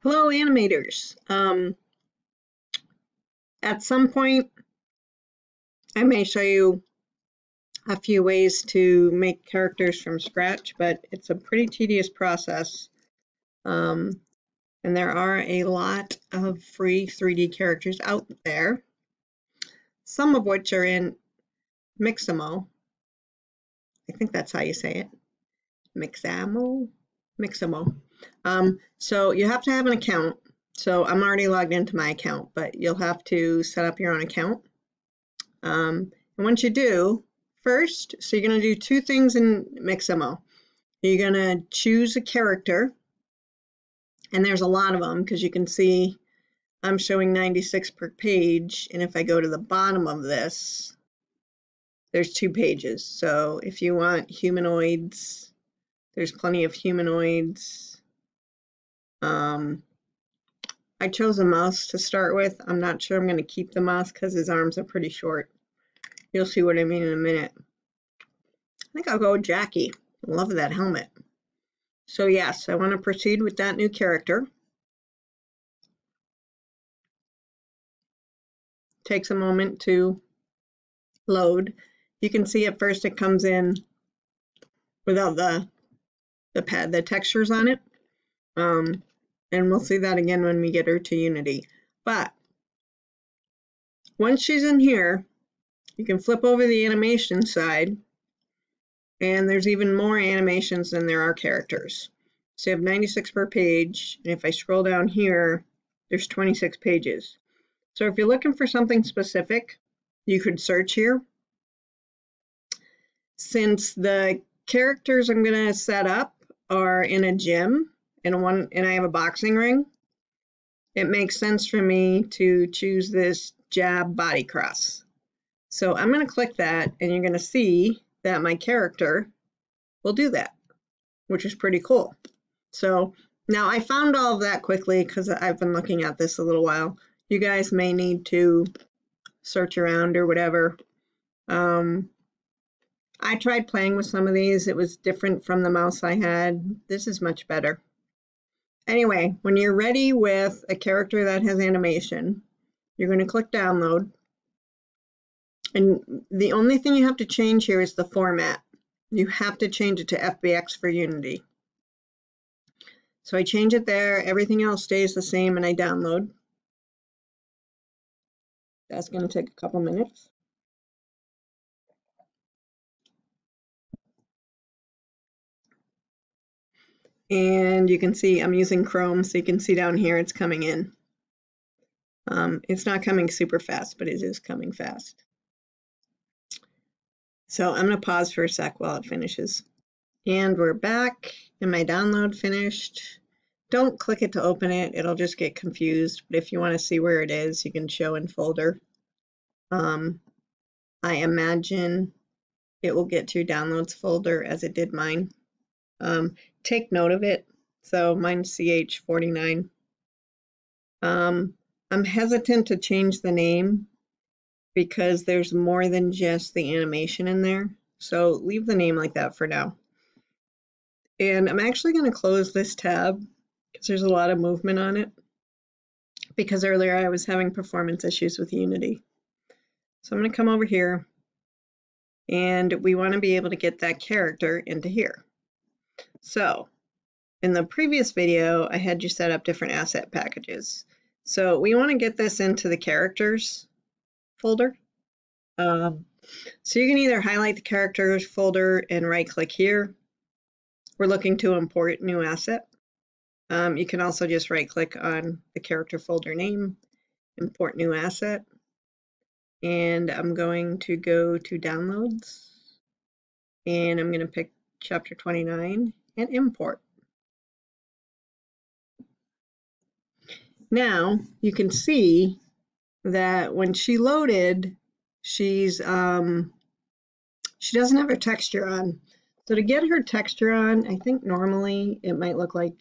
Hello, animators. At some point, I may show you a few ways to make characters from scratch, but it's a pretty tedious process. And there are a lot of free 3D characters out there, some of which are in Mixamo. I think that's how you say it. Mixamo. So you have to have an account. So I'm already logged into my account, but you'll have to set up your own account. And once you do, first, so you're going to do two things in Mixamo. You're going to choose a character, and there's a lot of them because you can see I'm showing 96 per page, and if I go to the bottom of this, there's 2 pages. So if you want humanoids, there's plenty of humanoids. I chose a mouse to start with. I'm not sure I'm going to keep the mouse because his arms are pretty short. You'll see what I mean in a minute. I think I'll go with Jackie. Love that helmet. So yes, I want to proceed with that new character. Takes a moment to load. You can see at first it comes in without the textures on it. And we'll see that again when we get her to Unity. But once she's in here, you can flip over the animation side, and there's even more animations than there are characters. So you have 96 per page, and if I scroll down here, there's 26 pages. So if you're looking for something specific, you could search here. Since the characters I'm going to set up are in a gym, and I have a boxing ring, it makes sense for me to choose this jab body cross. So I'm going to click that, and you're going to see that my character will do that, which is pretty cool. So now I found all of that quickly because I've been looking at this a little while. You guys may need to search around or whatever. I tried playing with some of these. It was different from the mouse I had. This is much better. Anyway, when you're ready with a character that has animation, you're going to click download. And the only thing you have to change here is the format. You have to change it to FBX for Unity. So I change it there. Everything else stays the same, and I download. That's going to take a couple minutes. And you can see I'm using Chrome, so you can see down here it's coming in. It's not coming super fast, but it is coming fast. So I'm going to pause for a sec while it finishes. And we're back, and my download finished. Don't click it to open it, it'll just get confused. But if you want to see where it is, you can show in folder. I imagine it will get to your downloads folder as it did mine. Take note of it. So mine's CH49. I'm hesitant to change the name because there's more than just the animation in there. So leave the name like that for now. And I'm actually going to close this tab because there's a lot of movement on it, because earlier I was having performance issues with Unity. So I'm going to come over here, and we want to be able to get that character into here. So in the previous video, I had you set up different asset packages. So we want to get this into the characters folder. So you can either highlight the characters folder and right click here. We're looking to import new asset. You can also just right click on the character folder name, import new asset. And I'm going to go to downloads, and I'm going to pick chapter 29 and import. Now you can see that when she loaded, she doesn't have her texture on. So to get her texture on, I think normally it might look like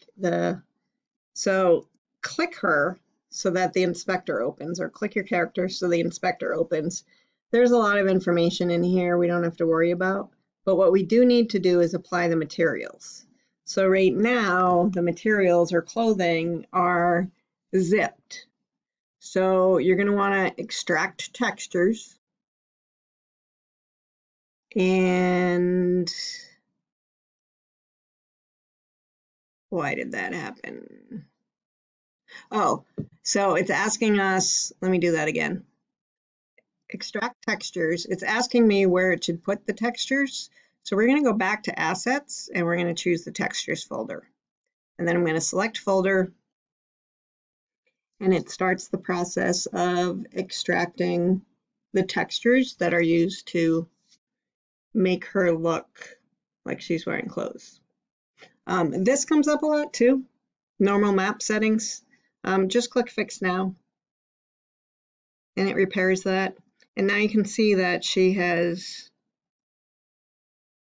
so click her so that the inspector opens, or click your character so the inspector opens. There's a lot of information in here we don't have to worry about, but what we do need to do is apply the materials. So right now, the materials or clothing are zipped. So you're going to want to extract textures. And why did that happen? Oh, so it's asking us, let me do that again. Extract textures. It's asking me where it should put the textures. So we're going to go back to assets and we're going to choose the textures folder. And then I'm going to select folder, and it starts the process of extracting the textures that are used to make her look like she's wearing clothes. This comes up a lot too, normal map settings. Just click Fix Now, and it repairs that. And now you can see that she has,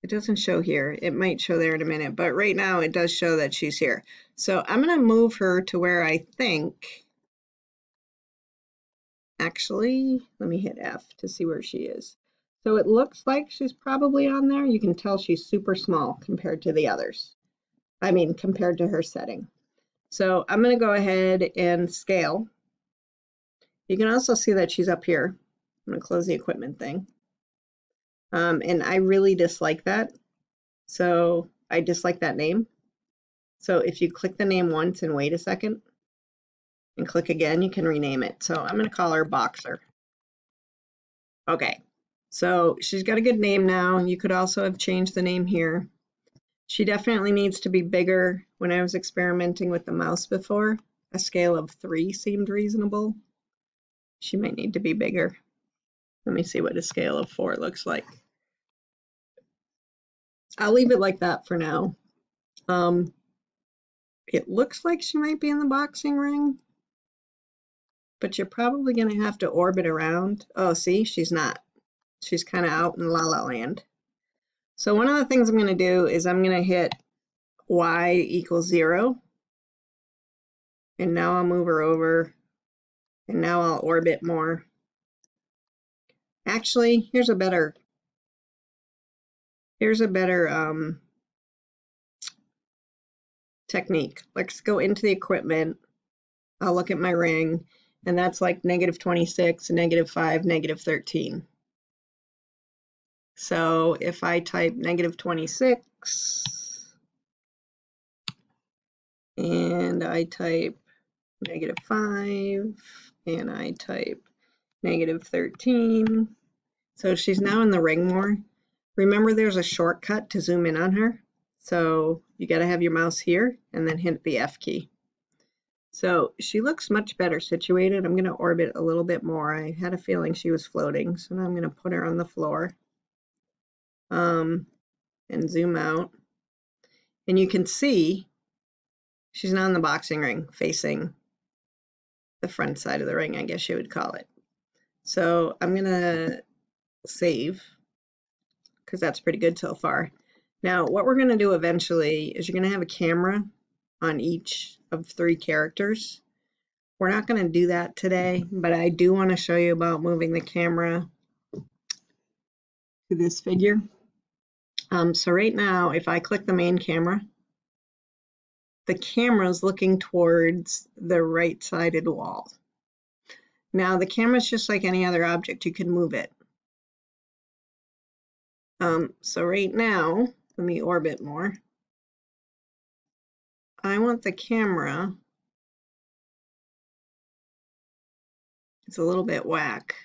it doesn't show here. It might show there in a minute, but right now it does show that she's here. So I'm going to move her to where I think, actually, let me hit F to see where she is. So it looks like she's probably on there. You can tell she's super small compared to the others. I mean, compared to her setting. So I'm going to go ahead and scale. You can also see that she's up here. I'm going to close the equipment thing. And I really dislike that. So I dislike that name. So if you click the name once and wait a second and click again, you can rename it. So I'm going to call her Boxer. Okay, so she's got a good name now. You could also have changed the name here. She definitely needs to be bigger. When I was experimenting with the mouse before, a scale of 3 seemed reasonable. She might need to be bigger. Let me see what a scale of 4 looks like. I'll leave it like that for now. It looks like she might be in the boxing ring, but you're probably going to have to orbit around. Oh, see, she's not. She's kind of out in La La Land. So one of the things I'm going to do is I'm going to hit Y equals 0. And now I'll move her over. And now I'll orbit more. Actually, here's a better technique. Let's go into the equipment. I'll look at my ring, and that's like -26, -5, -13. So if I type -26 and I type -5 and I type -13, so she's now in the ring more. Remember, there's a shortcut to zoom in on her. So you got to have your mouse here and then hit the F key. So she looks much better situated. I'm going to orbit a little bit more. I had a feeling she was floating, so now I'm going to put her on the floor and zoom out. And you can see she's now in the boxing ring facing the front side of the ring, I guess you would call it. So I'm going to save because that's pretty good so far. Now, what we're going to do eventually is you're going to have a camera on each of 3 characters. We're not going to do that today, but I do want to show you about moving the camera to this figure. So right now, if I click the main camera, the camera is looking towards the right-sided wall. Now, the camera is just like any other object. You can move it. So right now, let me orbit more. I want the camera, it's a little bit whack.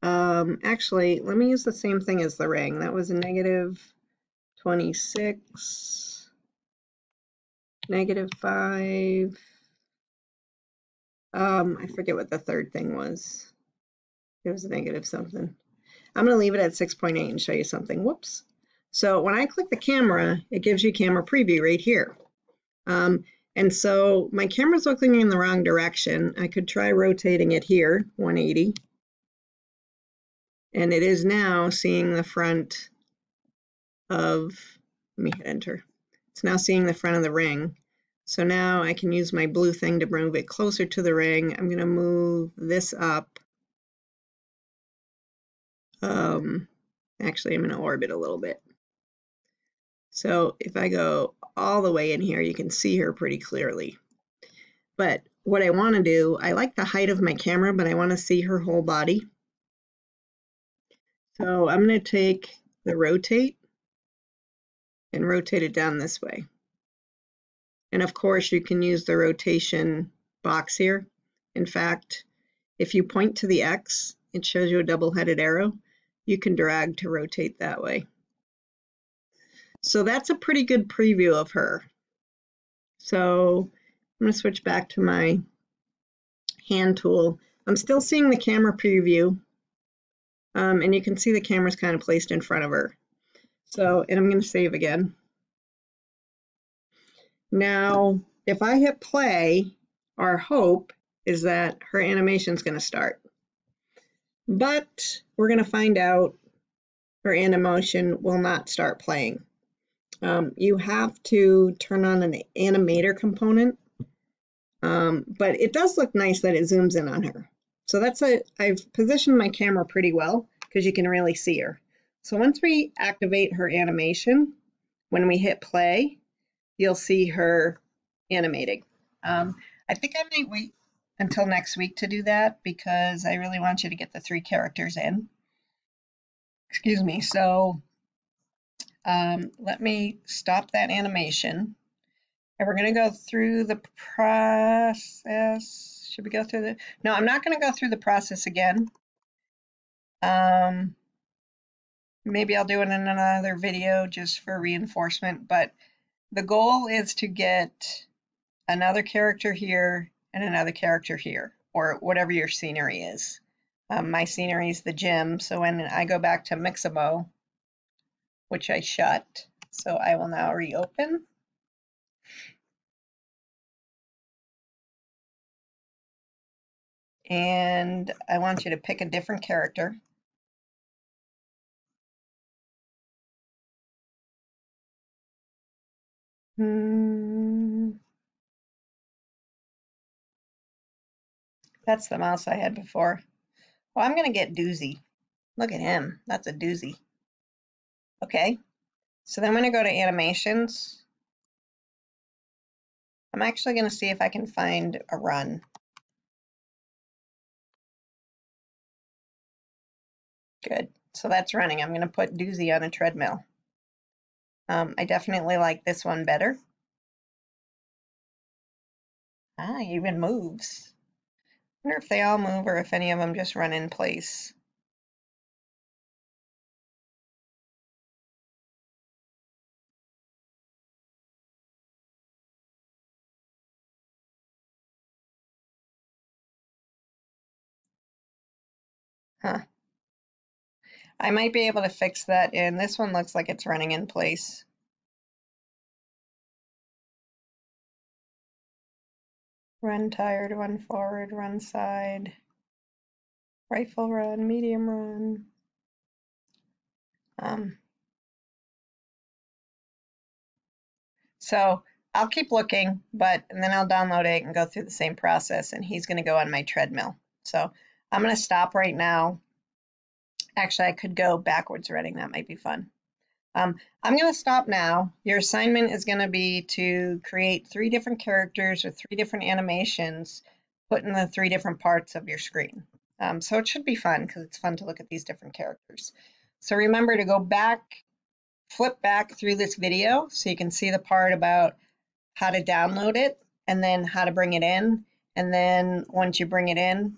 Actually, let me use the same thing as the ring. That was a -26, -5. I forget what the third thing was. It was a negative something. I'm going to leave it at 6.8 and show you something. Whoops. So when I click the camera, it gives you camera preview right here. And so my camera's looking in the wrong direction. I could try rotating it here, 180. And it is now seeing the front of, let me hit enter. It's now seeing the front of the ring. So now I can use my blue thing to move it closer to the ring. I'm going to move this up. Actually, I'm going to orbit a little bit. So if I go all the way in here, you can see her pretty clearly. But what I want to do, I like the height of my camera, but I want to see her whole body. So I'm going to take the rotate and rotate it down this way. And of course, you can use the rotation box here. In fact, if you point to the X, it shows you a double-headed arrow. You can drag to rotate that way. So that's a pretty good preview of her. So I'm going to switch back to my hand tool. I'm still seeing the camera preview, and you can see the camera's kind of placed in front of her. So, and I'm going to save again. Now, if I hit play, our hope is that her animation is going to start. But we're going to find out her animation will not start playing. You have to turn on an animator component, but it does look nice that it zooms in on her. So I've positioned my camera pretty well because you can really see her. So once we activate her animation, when we hit play, you'll see her animating. I think I might wait until next week to do that because I really want you to get the 3 characters in. Excuse me. So let me stop that animation. And we're going to go through the process. Should we go through the? No, I'm not going to go through the process again. Maybe I'll do it in another video just for reinforcement, but the goal is to get another character here and another character here, or whatever your scenery is. My scenery is the gym, so when I go back to Mixamo, which I shut, so I will now reopen. And I want you to pick a different character. That's the mouse I had before. Well, I'm going to get Doozy. Look at him. That's a doozy. Okay, so then I'm going to go to animations. I'm actually going to see if I can find a run. Good. So that's running. I'm going to put Doozy on a treadmill. I definitely like this one better. Ah, even moves. I wonder if they all move or if any of them just run in place. Huh. I might be able to fix that in. This one looks like it's running in place. Run tired, run forward, run side, rifle run, medium run. So I'll keep looking, and then I'll download it and go through the same process, and he's going to go on my treadmill. So I'm going to stop right now. Actually, I could go backwards running. That might be fun. I'm going to stop now. Your assignment is going to be to create 3 different characters with 3 different animations put in the 3 different parts of your screen. So it should be fun because it's fun to look at these different characters. So remember to go back, flip back through this video so you can see the part about how to download it and then how to bring it in. And then once you bring it in,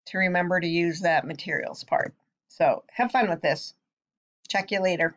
to remember to use that materials part. So have fun with this. Check you later.